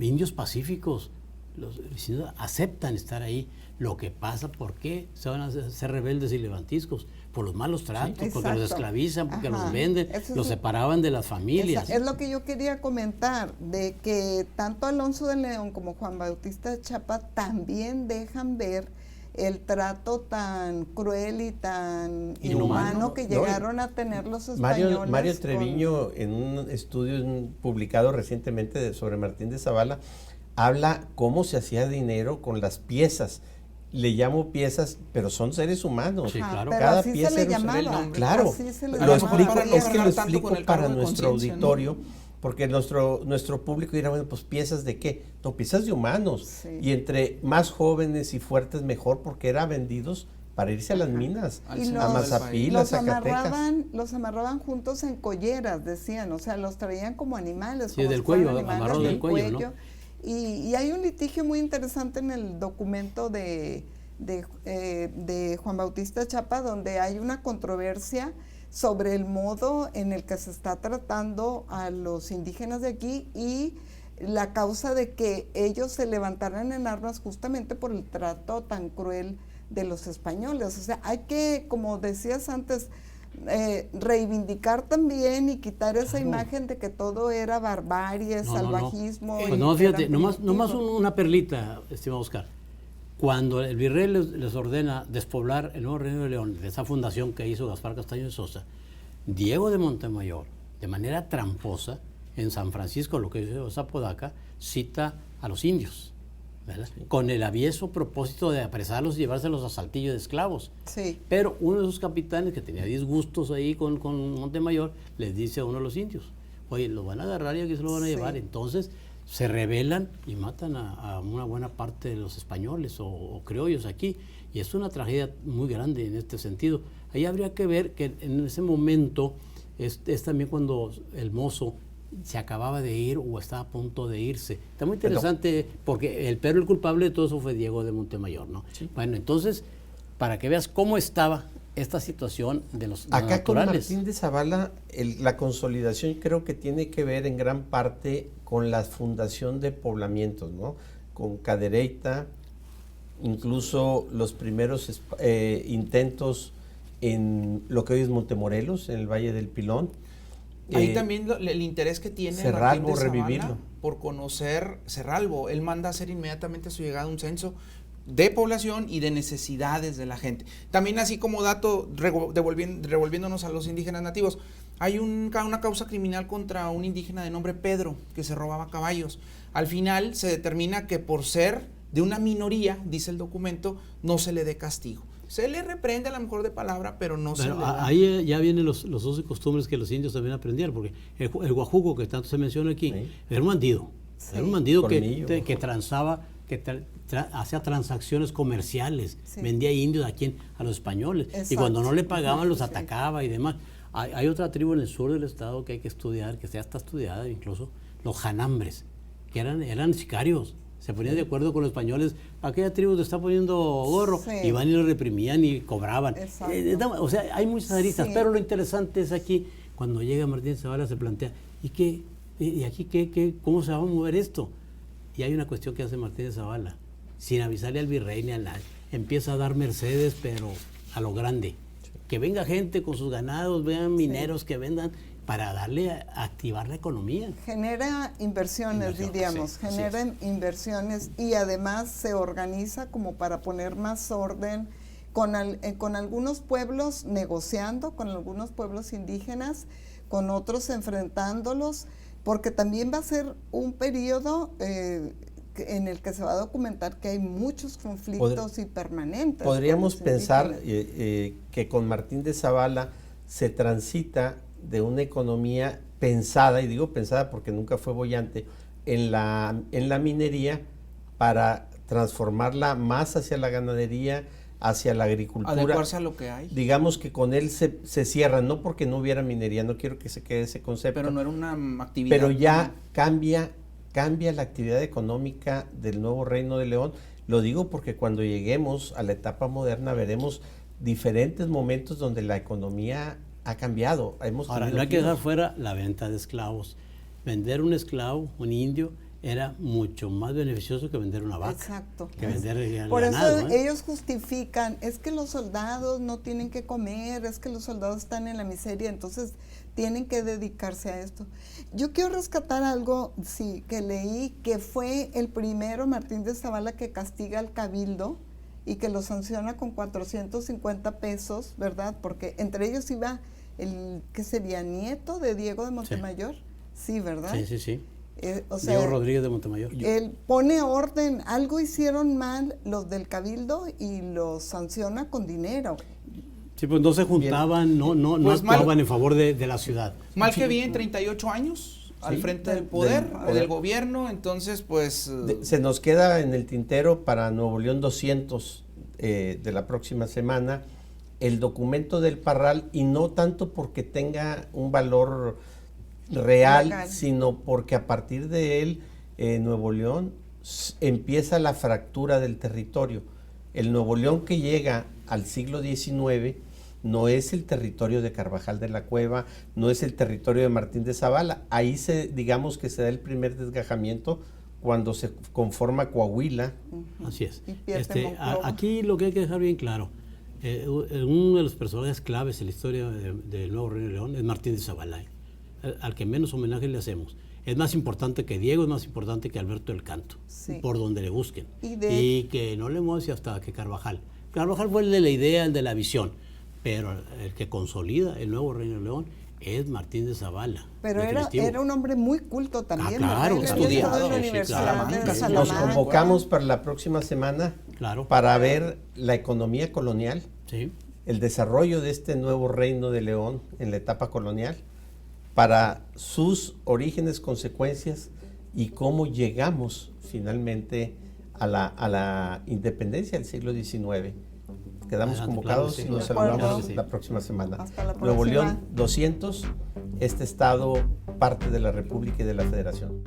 indios pacíficos, los vecinos aceptan estar ahí. Lo que pasa, ¿por qué se van a ser rebeldes y levantiscos? Por los malos tratos, Sí, porque los exacto. esclavizan, porque Ajá. los venden, Eso es los separaban de las familias. Es lo que yo quería comentar, de que tanto Alonso de León como Juan Bautista de Chapa también dejan ver el trato tan cruel y tan inhumano que llegaron a tener los españoles. Mario Treviño, en un estudio publicado recientemente sobre Martín de Zavala, habla cómo se hacía dinero con las piezas. Le llamo piezas, pero son seres humanos. Sí, claro. Pero Cada así pieza se le era un llamaba. nombre. Claro, Así se le lo llamaba. explico, Para no es que lo cargar tanto explico con el para cargo de nuestro conciencia, ¿no? auditorio, porque nuestro público dirá, bueno, pues piezas de qué, no, piezas de humanos, Sí. y entre más jóvenes y fuertes mejor, porque eran vendidos para irse a las minas, Al Y centro a del Mazapil, país. a los Zacatecas. los amarraban juntos en colleras, decían, o sea, los traían como animales. Sí, como del si fueran cuello, animales amarrado del cuello, ¿no? Y hay un litigio muy interesante en el documento de Juan Bautista Chapa, donde hay una controversia sobre el modo en el que se está tratando a los indígenas de aquí y la causa de que ellos se levantaran en armas justamente por el trato tan cruel de los españoles. O sea, hay que, como decías antes, reivindicar también y quitar esa Claro. imagen de que todo era barbarie, salvajismo. Pues y no, fíjate, eran nomás primitivos. una perlita, estimado Oscar. Cuando el virrey les ordena despoblar el Nuevo Reino de León, de esa fundación que hizo Gaspar Castaño de Sosa, Diego de Montemayor, de manera tramposa, en San Francisco, lo que es Apodaca, cita a los indios, ¿verdad? Con el avieso propósito de apresarlos y llevárselos a Saltillo de esclavos. Sí. Pero uno de esos capitanes que tenía disgustos ahí con Montemayor les dice a uno de los indios, oye, los van a agarrar y aquí se lo van a Sí. llevar. Entonces se rebelan y matan a una buena parte de los españoles o criollos aquí. Y es una tragedia muy grande en este sentido. Ahí habría que ver que en ese momento es también cuando el mozo se acababa de ir o estaba a punto de irse. Está muy interesante porque el culpable de todo eso fue Diego de Montemayor, ¿no? Sí. Bueno, entonces, para que veas cómo estaba esta situación de los Acá con naturales. Martín de Zavala, la consolidación creo que tiene que ver en gran parte con la fundación de poblamientos, ¿no? Con Cadereyta, incluso los primeros intentos en lo que hoy es Montemorelos, en el Valle del Pilón. Ahí también el interés que tiene Cerralbo, Martín de Zavala revivirlo. por conocer Cerralbo. Él manda a hacer inmediatamente a su llegada un censo de población y de necesidades de la gente. También, así como dato, revolviéndonos a los indígenas nativos, hay una causa criminal contra un indígena de nombre Pedro, que se robaba caballos. Al final se determina que por ser de una minoría, dice el documento, no se le dé castigo. Se le reprende a lo mejor de palabra, pero no se le da. Ahí ya vienen los usos y costumbres que los indios también aprendieron, porque el guajuco que tanto se menciona aquí, Sí. era un bandido. Sí. Era un bandido Colmillo. que transaba, hacía transacciones comerciales, Sí. vendía indios a los españoles. Y Exacto. cuando no le pagaban, los Sí. atacaba y demás. Hay otra tribu en el sur del estado que hay que estudiar, que ya está estudiada incluso, los janambres, que eran sicarios. Se ponían de acuerdo con los españoles, aquella tribu te está poniendo gorro, Sí. y van y lo reprimían y cobraban. Exacto. O sea, hay muchas aristas, Sí. pero lo interesante es aquí, cuando llega Martín Zavala se plantea, ¿y aquí cómo se va a mover esto? Y hay una cuestión que hace Martín Zavala, sin avisarle al virrey ni a nadie, empieza a dar mercedes, pero a lo grande. Que venga gente con sus ganados, vean mineros que vendan, para darle a activar la economía. Genera inversiones, diríamos, sí, así genera inversiones y además se organiza como para poner más orden con algunos pueblos negociando, con algunos pueblos indígenas, con otros enfrentándolos, porque también va a ser un periodo en el que se va a documentar que hay muchos conflictos y permanentes. Podríamos con los pensar indígenas. que con Martín de Zavala se transita de una economía pensada, y digo pensada porque nunca fue boyante, en la minería para transformarla más hacia la ganadería, hacia la agricultura. Adecuarse a lo que hay. Digamos que con él se cierra, no porque no hubiera minería, no quiero que se quede ese concepto. Pero no era una actividad. Pero ya cambia la actividad económica del nuevo Reino de León. Lo digo porque cuando lleguemos a la etapa moderna veremos diferentes momentos donde la economía ha cambiado. Ahora, no hay que dejar fuera la venta de esclavos. Vender un esclavo, un indio, era mucho más beneficioso que vender una vaca. Exacto. Que vender el Por ganado, eso ellos justifican, es que los soldados no tienen que comer, es que los soldados están en la miseria, entonces tienen que dedicarse a esto. Yo quiero rescatar algo, sí, que leí, que fue el primero Martín de Zavala que castiga al cabildo y que lo sanciona con 450 pesos, ¿verdad? Porque entre ellos iba el que sería nieto de Diego de Montemayor, sí, ¿verdad? Sí. O sea, Diego Rodríguez de Montemayor. él pone orden, algo hicieron mal los del cabildo y los sanciona con dinero. Sí, pues no se juntaban, no Pues actuaban en favor de la ciudad. Mal que bien, 38 años al Sí, frente del del poder, poder. del gobierno, entonces pues... Se nos queda en el tintero para Nuevo León 200 de la próxima semana el documento del Parral, y no tanto porque tenga un valor real, Legal. sino porque a partir de él Nuevo León empieza la fractura del territorio. El Nuevo León que llega al siglo XIX no es el territorio de Carvajal de la Cueva, no es el territorio de Martín de Zavala. Ahí digamos que se da el primer desgajamiento cuando se conforma Coahuila. Así es. Y pierde Monclova. Aquí lo que hay que dejar bien claro, Uno de los personajes claves en la historia del Nuevo Reino de León es Martín de Zavala, al que menos homenaje le hacemos. Es más importante que Diego, es más importante que Alberto del Canto, Sí. por donde le busquen. Y que no le mueve hasta que Carvajal. Carvajal fue el de la idea, el de la visión, pero el que consolida el Nuevo Reino de León es Martín de Zavala. Pero era un hombre muy culto también. claro, ¿verdad? Él había estado en la estudiado, sí, Universidad Salamanca, de sí. Salamanca. Nos convocamos para la próxima semana Claro. para ver la economía colonial, Sí. el desarrollo de este nuevo reino de León en la etapa colonial, para sus orígenes, consecuencias y cómo llegamos finalmente a la independencia del siglo XIX. Quedamos Adelante, convocados claro que y sí. nos De acuerdo. saludamos Claro que sí. la próxima semana. Hasta la Nuevo próxima. León 200, este estado parte de la República y de la Federación.